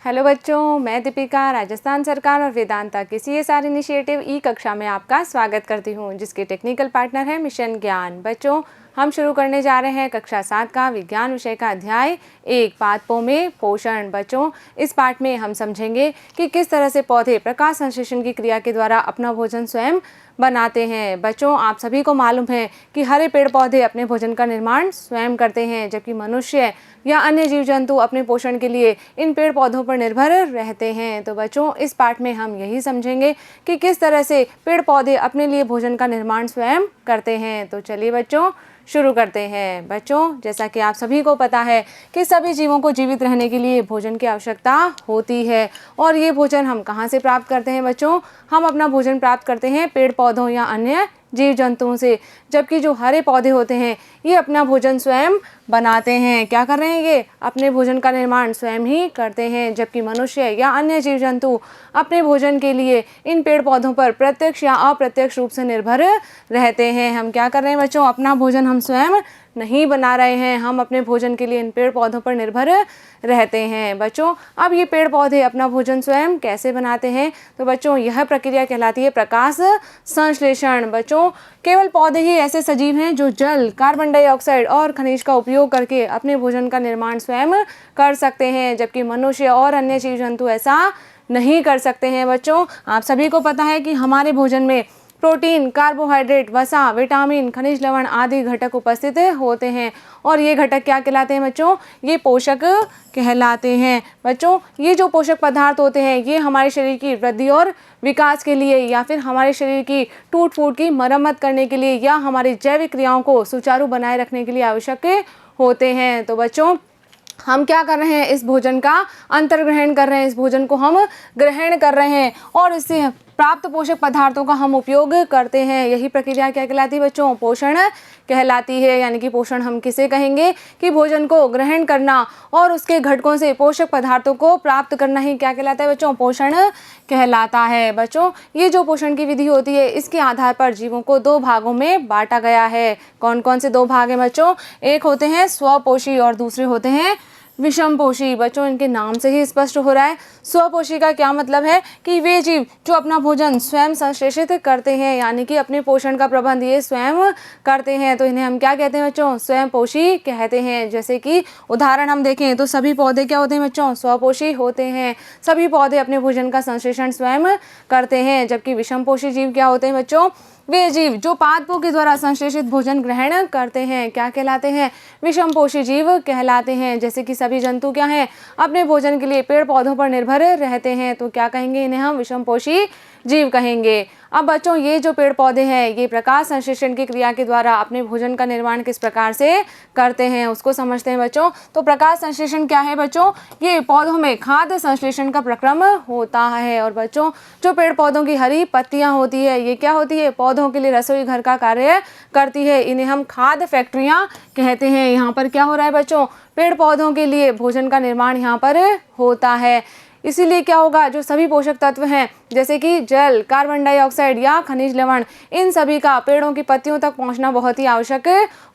Hello बच्चों, मैं दीपिका राजस्थान सरकार और वेदांता के CSR इनिशिएटिव ई कक्षा में आपका स्वागत करती हूँ, जिसके टेक्निकल पार्टनर है मिशन ज्ञान। बच्चों, हम शुरू करने जा रहे हैं कक्षा 7 का विज्ञान विषय का अध्याय 1 पादपों में पोषण। बच्चों, इस पाठ में हम समझेंगे कि किस तरह से पौधे प्रकाश संश्लेषण की क्रिया के द्वारा अपना भोजन स्वयं बनाते हैं। बच्चों, आप सभी को मालूम है कि हरे पेड़ पौधे अपने भोजन का निर्माण स्वयं करते हैं, जबकि मनुष्य या अन्य जीव जंतु अपने पोषण के लिए इन पेड़ पौधों पर निर्भर रहते हैं। तो बच्चों, इस पाठ में हम यही समझेंगे कि किस तरह से पेड़ पौधे अपने लिए भोजन का निर्माण स्वयं करते हैं। तो चलिए बच्चों, शुरू करते हैं। बच्चों, जैसा कि आप सभी को पता है कि सभी जीवों को जीवित रहने के लिए भोजन की आवश्यकता होती है, और ये भोजन हम कहाँ से प्राप्त करते हैं बच्चों? हम अपना भोजन प्राप्त करते हैं पेड़ पौधों या अन्य जीव जंतुओं से, जबकि जो हरे पौधे होते हैं ये अपना भोजन स्वयं बनाते हैं। क्या कर रहे हैं? ये अपने भोजन का निर्माण स्वयं ही करते हैं, जबकि मनुष्य या अन्य जीव जंतु अपने भोजन के लिए इन पेड़ पौधों पर प्रत्यक्ष या अप्रत्यक्ष रूप से निर्भर रहते हैं। हम क्या कर रहे हैं बच्चों? अपना भोजन हम स्वयं नहीं बना रहे हैं, हम अपने भोजन के लिए इन पेड़ पौधों पर निर्भर रहते हैं। बच्चों, अब ये पेड़ पौधे अपना भोजन स्वयं कैसे बनाते हैं? तो बच्चों, यह प्रक्रिया कहलाती है प्रकाश संश्लेषण। बच्चों, केवल पौधे ही ऐसे सजीव हैं जो जल, कार्बन डाइऑक्साइड और खनिज का उपयोग करके अपने भोजन का निर्माण स्वयं कर सकते हैं, जबकि मनुष्य और अन्य जीव जंतु ऐसा नहीं कर सकते हैं। बच्चों, आप सभी को पता है कि हमारे भोजन में प्रोटीन, कार्बोहाइड्रेट, वसा, विटामिन, खनिज लवण आदि घटक उपस्थित होते हैं, और ये घटक क्या कहलाते हैं बच्चों? ये पोषक कहलाते हैं। बच्चों, ये जो पोषक पदार्थ होते हैं ये हमारे शरीर की वृद्धि और विकास के लिए, या फिर हमारे शरीर की टूट फूट की मरम्मत करने के लिए, या हमारी जैविक क्रियाओं को सुचारू बनाए रखने के लिए आवश्यक होते हैं। तो बच्चों, हम क्या कर रहे हैं? इस भोजन का अंतर्ग्रहण कर रहे हैं, इस भोजन को हम ग्रहण कर रहे हैं, और इससे प्राप्त पोषक पदार्थों का हम उपयोग करते हैं। यही प्रक्रिया क्या कहलाती है बच्चों? पोषण कहलाती है। यानी कि पोषण हम किसे कहेंगे? कि भोजन को ग्रहण करना और उसके घटकों से पोषक पदार्थों को प्राप्त करना ही क्या कहलाता है बच्चों? पोषण कहलाता है। बच्चों, ये जो पोषण की विधि होती है इसके आधार पर जीवों को 2 भागों में बांटा गया है। कौन कौन से 2 भाग हैं बच्चों? एक होते हैं स्वपोषी और दूसरे होते हैं विषमपोषी। बच्चों, इनके नाम से ही स्पष्ट हो रहा है। स्वपोषी का क्या मतलब है? कि वे जीव जो अपना भोजन स्वयं संश्लेषित करते हैं, यानी कि अपने पोषण का प्रबंध ये स्वयं करते हैं, तो इन्हें हम क्या कहते हैं बच्चों? स्वयंपोषी कहते हैं। जैसे कि उदाहरण हम देखें तो सभी पौधे क्या होते हैं बच्चों? स्वपोषी होते हैं। सभी पौधे अपने भोजन का संश्लेषण स्वयं करते हैं, जबकि विषमपोषी जीव क्या होते हैं बच्चों? वे जीव जो पादपों के द्वारा संश्लेषित भोजन ग्रहण करते हैं क्या कहलाते हैं? विषमपोषी जीव कहलाते हैं। जैसे कि सभी जंतु क्या हैं? अपने भोजन के लिए पेड़ पौधों पर निर्भर रहते हैं, तो क्या कहेंगे? इन्हें हम विषमपोषी जीव कहेंगे। अब बच्चों, ये जो पेड़ पौधे हैं ये प्रकाश संश्लेषण की क्रिया के द्वारा अपने भोजन का निर्माण किस प्रकार से करते हैं उसको समझते हैं बच्चों। तो प्रकाश संश्लेषण क्या है बच्चों? ये पौधों में खाद्य संश्लेषण का प्रक्रम होता है। और बच्चों, जो पेड़ पौधों की हरी पत्तियां होती है ये क्या होती है? पौधों के लिए रसोई घर का कार्य करती है। इन्हें हम खाद्य फैक्ट्रियां कहते हैं। यहाँ पर क्या हो रहा है बच्चों? पेड़ पौधों के लिए भोजन का निर्माण यहाँ पर होता है। इसीलिए क्या होगा? जो सभी पोषक तत्व हैं जैसे कि जल, कार्बन डाइऑक्साइड या खनिज लवण, इन सभी का पेड़ों की पत्तियों तक पहुंचना बहुत ही आवश्यक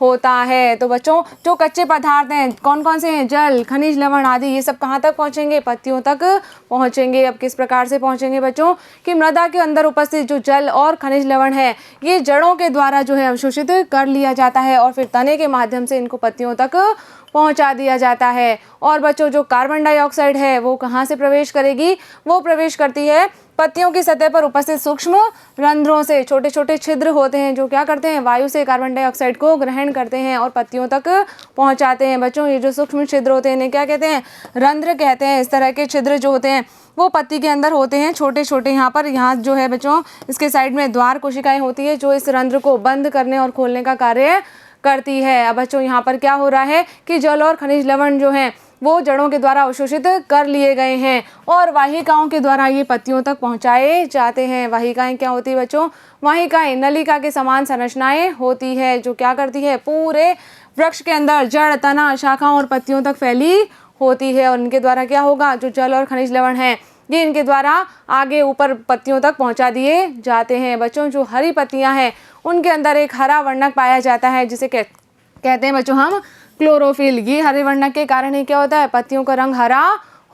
होता है। तो बच्चों, जो कच्चे पदार्थ हैं कौन कौन से हैं? जल, खनिज लवण आदि, ये सब कहाँ तक पहुंचेंगे? पत्तियों तक पहुंचेंगे। अब किस प्रकार से पहुंचेंगे बच्चों? कि मृदा के अंदर उपस्थित जो जल और खनिज लवण है ये जड़ों के द्वारा जो है अवशोषित कर लिया जाता है, और फिर तने के माध्यम से इनको पत्तियों तक पहुंचा दिया जाता है। और बच्चों, जो कार्बन डाइऑक्साइड है वो कहाँ से प्रवेश करेगी? वो प्रवेश करती है पत्तियों की सतह पर उपस्थित सूक्ष्म रंध्रों से। छोटे छोटे छिद्र होते हैं जो क्या करते हैं? वायु से कार्बन डाइऑक्साइड को ग्रहण करते हैं और पत्तियों तक पहुंचाते हैं। बच्चों, ये जो सूक्ष्म छिद्र होते हैं इन्हें क्या कहते हैं? रंध्र कहते हैं। इस तरह के छिद्र जो होते हैं वो पत्ती के अंदर होते हैं, छोटे छोटे। यहाँ जो है बच्चों इसके साइड में द्वार कोशिकाएं होती है जो इस रंध्र को बंद करने और खोलने का कार्य करती है। अब बच्चों, यहाँ पर क्या हो रहा है कि जल और खनिज लवण जो हैं वो जड़ों के द्वारा अवशोषित कर लिए गए हैं, और वाहिकाओं के द्वारा ये पत्तियों तक पहुंचाए जाते हैं। वाहिकाएं क्या होती है बच्चों? वाहिकाएं नलिका के समान संरचनाएं होती है जो क्या करती है? पूरे वृक्ष के अंदर जड़, तना, शाखाओं और पत्तियों तक फैली होती है, और इनके द्वारा क्या होगा? जो जल और खनिज लवण है ये इनके द्वारा आगे ऊपर पत्तियों तक पहुंचा दिए जाते हैं। बच्चों, जो हरी पत्तियां हैं उनके अंदर एक हरा वर्णक पाया जाता है जिसे कहते हैं बच्चों हम क्लोरोफिल। ये हरे वर्णक के कारण ही क्या होता है? पत्तियों का रंग हरा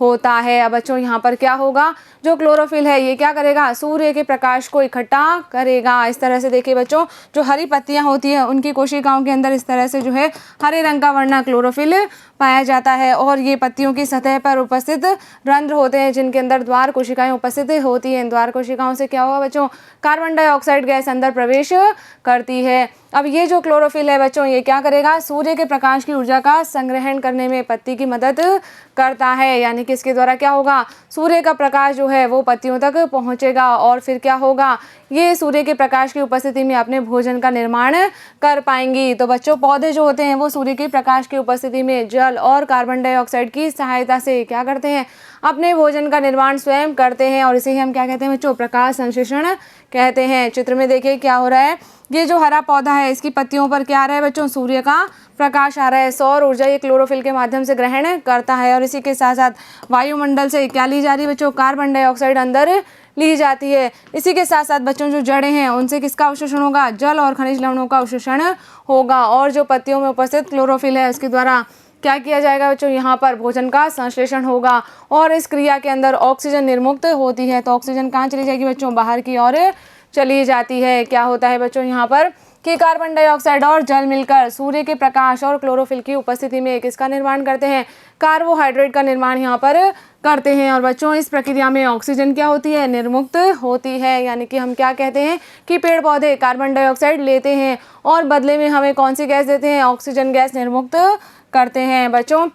होता है। अब बच्चों यहाँ पर क्या होगा, जो क्लोरोफिल है ये क्या करेगा, सूर्य के प्रकाश को इकट्ठा करेगा। इस तरह से देखिए बच्चों, जो हरी पत्तियां होती है उनकी कोशिकाओं के अंदर इस तरह से जो है हरे रंग का वर्णक क्लोरोफिल पाया जाता है। और ये पत्तियों की सतह पर उपस्थित रंध्र होते हैं जिनके अंदर द्वार कोशिकाएं उपस्थित होती हैं। द्वार कोशिकाओं से क्या होगा बच्चों, कार्बन डाइऑक्साइड गैस अंदर प्रवेश करती है। अब ये जो क्लोरोफिल है बच्चों, ये क्या करेगा, सूर्य के प्रकाश की ऊर्जा का संग्रहण करने में पत्ती की मदद करता है। यानी कि इसके द्वारा क्या होगा, सूर्य का प्रकाश जो है वो पत्तियों तक पहुंचेगा और फिर क्या होगा, ये सूर्य के प्रकाश की उपस्थिति में अपने भोजन का निर्माण कर पाएंगी। तो बच्चों, पौधे जो होते हैं वो सूर्य के प्रकाश की उपस्थिति में जल और कार्बन डाइऑक्साइड की सहायता से क्या करते हैं, अपने भोजन का निर्माण स्वयं करते हैं। और इसे ही हम क्या कहते हैं बच्चों, प्रकाश संश्लेषण कहते हैं। चित्र में देखिए क्या हो रहा है, ये जो हरा पौधा है इसकी पत्तियों पर क्या आ रहा है बच्चों, सूर्य का प्रकाश आ रहा है। सौर ऊर्जा ये क्लोरोफिल के माध्यम से ग्रहण करता है। और इसी के साथ साथ वायुमंडल से क्या ली जा रही है बच्चों, कार्बन डाइऑक्साइड अंदर ली जाती है। इसी के साथ साथ बच्चों, जो जड़ें हैं उनसे किसका अवशोषण होगा, जल और खनिज लवणों का अवशोषण होगा। और जो पत्तियों में उपस्थित क्लोरोफिल है उसके द्वारा क्या किया जाएगा बच्चों, यहाँ पर भोजन का संश्लेषण होगा। और इस क्रिया के अंदर ऑक्सीजन निर्मुक्त होती है। तो ऑक्सीजन कहाँ चली जाएगी बच्चों, बाहर की ओर चली जाती है। क्या होता है बच्चों यहाँ पर कि कार्बन डाइऑक्साइड और जल मिलकर सूर्य के प्रकाश और क्लोरोफिल की उपस्थिति में किसका निर्माण करते हैं, कार्बोहाइड्रेट का निर्माण यहाँ पर करते हैं। और बच्चों, इस प्रक्रिया में ऑक्सीजन क्या होती है, निर्मुक्त होती है। यानी कि हम क्या कहते हैं कि पेड़ पौधे कार्बन डाइऑक्साइड लेते हैं और बदले में हमें कौन सी गैस देते हैं, ऑक्सीजन गैस निर्मुक्त करते हैं। बच्चों,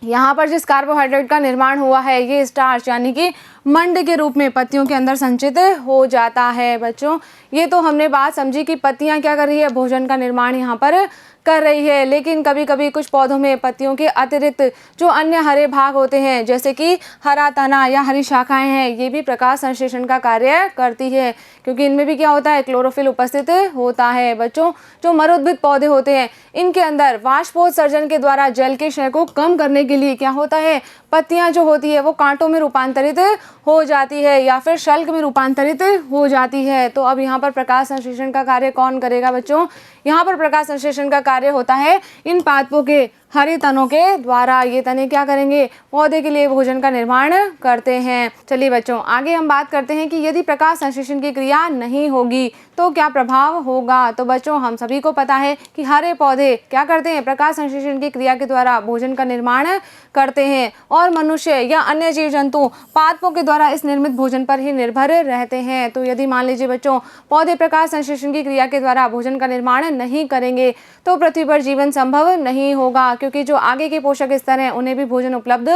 यहाँ पर जिस कार्बोहाइड्रेट का निर्माण हुआ है ये स्टार्च यानी कि मंड के रूप में पत्तियों के अंदर संचित हो जाता है। बच्चों, ये तो हमने बात समझी कि पत्तियाँ क्या कर रही है, भोजन का निर्माण यहाँ पर कर रही है। लेकिन कभी कभी कुछ पौधों में पत्तियों के अतिरिक्त जो अन्य हरे भाग होते हैं, जैसे कि हरा तना या हरी शाखाएं हैं, ये भी प्रकाश संश्लेषण का कार्य करती है। क्योंकि इनमें भी क्या होता है, क्लोरोफिल उपस्थित होता है। बच्चों, जो मरुद्भिद पौधे होते हैं इनके अंदर वाष्पोत्सर्जन के द्वारा जल के क्षय को कम करने के लिए क्या होता है, पत्तियां जो होती है वो कांटों में रूपांतरित हो जाती है या फिर शल्क में रूपांतरित हो जाती है। तो अब यहाँ पर प्रकाश संश्लेषण का कार्य कौन करेगा बच्चों, यहाँ पर प्रकाश संश्लेषण का कार्य होता है इन पादपों के हरे तनों के द्वारा। ये तने क्या करेंगे, पौधे के लिए भोजन का निर्माण करते हैं। चलिए बच्चों, आगे हम बात करते हैं कि यदि प्रकाश संश्लेषण की क्रिया नहीं होगी तो क्या प्रभाव होगा। तो बच्चों, हम सभी को पता है कि हरे पौधे क्या करते हैं, प्रकाश संश्लेषण की क्रिया के द्वारा भोजन का निर्माण करते हैं और मनुष्य या अन्य जीव जंतु पादपों के द्वारा इस निर्मित भोजन पर ही निर्भर रहते हैं। तो यदि मान लीजिए बच्चों, पौधे प्रकाश संश्लेषण की क्रिया के द्वारा भोजन का निर्माण नहीं करेंगे तो पृथ्वी पर जीवन संभव नहीं होगा, क्योंकि जो आगे के पोषक स्तर हैं उन्हें भी भोजन उपलब्ध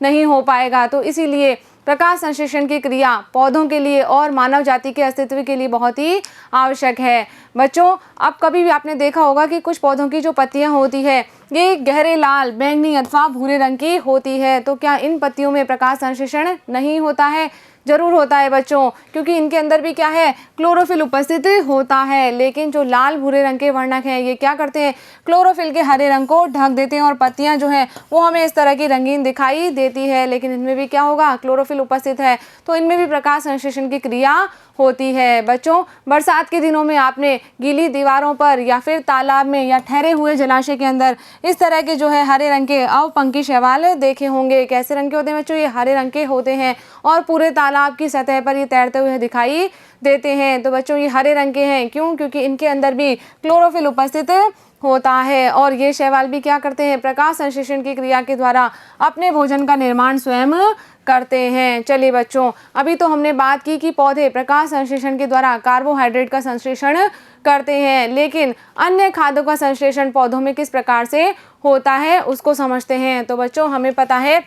नहीं हो पाएगा। तो इसीलिए प्रकाश संश्लेषण की क्रिया पौधों के लिए और मानव जाति के अस्तित्व के लिए बहुत ही आवश्यक है। बच्चों, अब कभी भी आपने देखा होगा कि कुछ पौधों की जो पत्तियां होती है ये गहरे लाल, बैंगनी अथवा भूरे रंग की होती है। तो क्या इन पत्तियों में प्रकाश संश्लेषण नहीं होता है? जरूर होता है बच्चों, क्योंकि इनके अंदर भी क्या है, क्लोरोफिल उपस्थित होता है। लेकिन जो लाल भूरे रंग के वर्णक हैं ये क्या करते हैं, क्लोरोफिल के हरे रंग को ढक देते हैं और पत्तियां जो है वो हमें इस तरह की रंगीन दिखाई देती है। लेकिन इनमें भी क्या होगा, क्लोरोफिल उपस्थित है, तो इनमें भी प्रकाश संश्लेषण की क्रिया होती है। बच्चों, बरसात के दिनों में आपने गीली दीवारों पर या फिर तालाब में या ठहरे हुए जलाशय के अंदर इस तरह के जो है हरे रंग के अवपंखी शैवाल देखे होंगे। कैसे रंग के होते हैं बच्चों, ये हरे रंग के होते हैं और पूरे तालाब की सतह पर ये तैरते हुए दिखाई देते हैं। तो बच्चों, ये हरे रंग के हैं क्यों, क्योंकि इनके अंदर भी क्लोरोफिल उपस्थित होता है और ये शैवाल भी क्या करते हैं, प्रकाश संश्लेषण की क्रिया के द्वारा अपने भोजन का निर्माण स्वयं करते हैं। चलिए बच्चों, अभी तो हमने बात की कि पौधे प्रकाश संश्लेषण के द्वारा कार्बोहाइड्रेट का संश्लेषण करते हैं, लेकिन अन्य खाद्यों का संश्लेषण पौधों में किस प्रकार से होता है उसको समझते हैं। तो बच्चों, हमें पता है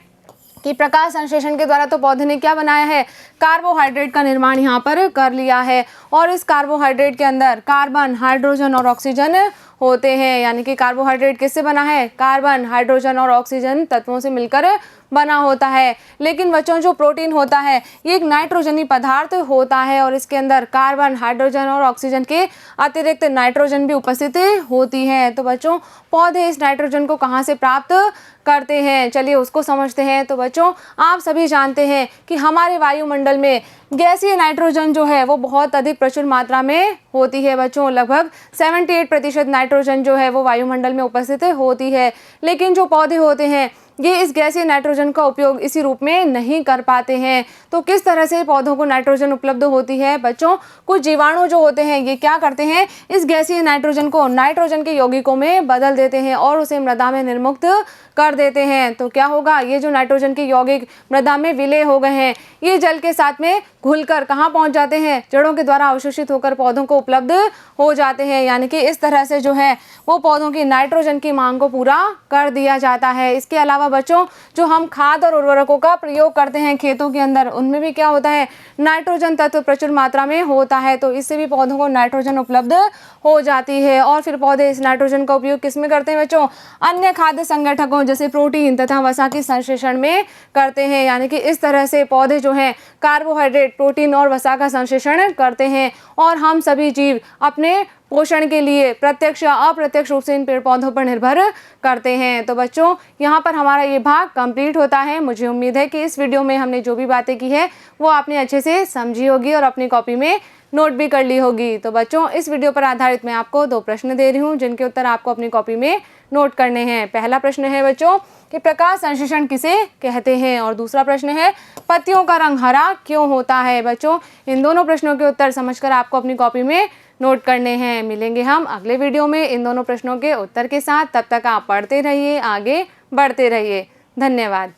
कि प्रकाश संश्लेषण के द्वारा तो पौधे ने क्या बनाया है, कार्बोहाइड्रेट का निर्माण यहाँ पर कर लिया है और इस कार्बोहाइड्रेट के अंदर कार्बन, हाइड्रोजन और ऑक्सीजन होते हैं। यानी कि कार्बोहाइड्रेट किससे बना है, कार्बन, हाइड्रोजन और ऑक्सीजन तत्वों से मिलकर बना होता है। लेकिन बच्चों, जो प्रोटीन होता है ये एक नाइट्रोजनी पदार्थ होता है और इसके अंदर कार्बन, हाइड्रोजन और ऑक्सीजन के अतिरिक्त नाइट्रोजन भी उपस्थित होती है। तो बच्चों, पौधे इस नाइट्रोजन को कहाँ से प्राप्त करते हैं, चलिए उसको समझते हैं। तो बच्चों, आप सभी जानते हैं कि हमारे वायुमंडल में गैसीय नाइट्रोजन जो है वो बहुत अधिक प्रचुर मात्रा में होती है। बच्चों, लगभग 78% नाइट्रोजन जो है वो वायुमंडल में उपस्थित होती है। लेकिन जो पौधे होते हैं ये इस गैसीय नाइट्रोजन का उपयोग इसी रूप में नहीं कर पाते हैं। तो किस तरह से पौधों को नाइट्रोजन उपलब्ध होती है बच्चों? कुछ जीवाणु जो होते हैं ये क्या करते हैं, इस गैसीय नाइट्रोजन को नाइट्रोजन के यौगिकों में बदल देते हैं और उसे मृदा में निर्मुक्त कर देते हैं। तो क्या होगा, ये जो नाइट्रोजन के यौगिक मृदा में विलय हो गए हैं, ये जल के साथ में घुलकर कहाँ पहुंच जाते हैं, जड़ों के द्वारा अवशोषित होकर पौधों को उपलब्ध हो जाते हैं। यानी कि इस तरह से जो है वो पौधों की नाइट्रोजन की मांग को पूरा कर दिया जाता है। इसके अलावा बच्चों, जो हम खाद और उर्वरकों का प्रयोग करते हैं खेतों के अंदर, उनमें भी क्या होता है, नाइट्रोजन तत्व प्रचुर मात्रा में होता है। तो इससे भी पौधों को नाइट्रोजन उपलब्ध हो जाती है। और फिर पौधे इस नाइट्रोजन का उपयोग किस में करते हैं बच्चों? अन्य खाद्य संगठकों जैसे प्रोटीन तथा वसा के संश्लेषण में करते हैं। यानी कि इस तरह से पौधे जो हैं कार्बोहाइड्रेट, प्रोटीन और वसा का संश्लेषण करते हैं। और हम सभी जीव अपने पोषण के लिए प्रत्यक्ष या अप्रत्यक्ष रूप से इन पेड़ पौधों पर निर्भर करते हैं। तो बच्चों, यहाँ पर हमारा ये भाग कंप्लीट होता है। मुझे उम्मीद है कि इस वीडियो में हमने जो भी बातें की है वो आपने अच्छे से समझी होगी और अपनी कॉपी में नोट भी कर ली होगी। तो बच्चों, इस वीडियो पर आधारित मैं आपको 2 प्रश्न दे रही हूँ जिनके उत्तर आपको अपनी कॉपी में नोट करने हैं। पहला प्रश्न है बच्चों कि प्रकाश संश्लेषण किसे कहते हैं, और दूसरा प्रश्न है पत्तियों का रंग हरा क्यों होता है। बच्चों, इन दोनों प्रश्नों के उत्तर समझकर आपको अपनी कॉपी में नोट करने हैं। मिलेंगे हम अगले वीडियो में इन दोनों प्रश्नों के उत्तर के साथ। तब तक आप पढ़ते रहिए, आगे बढ़ते रहिए। धन्यवाद।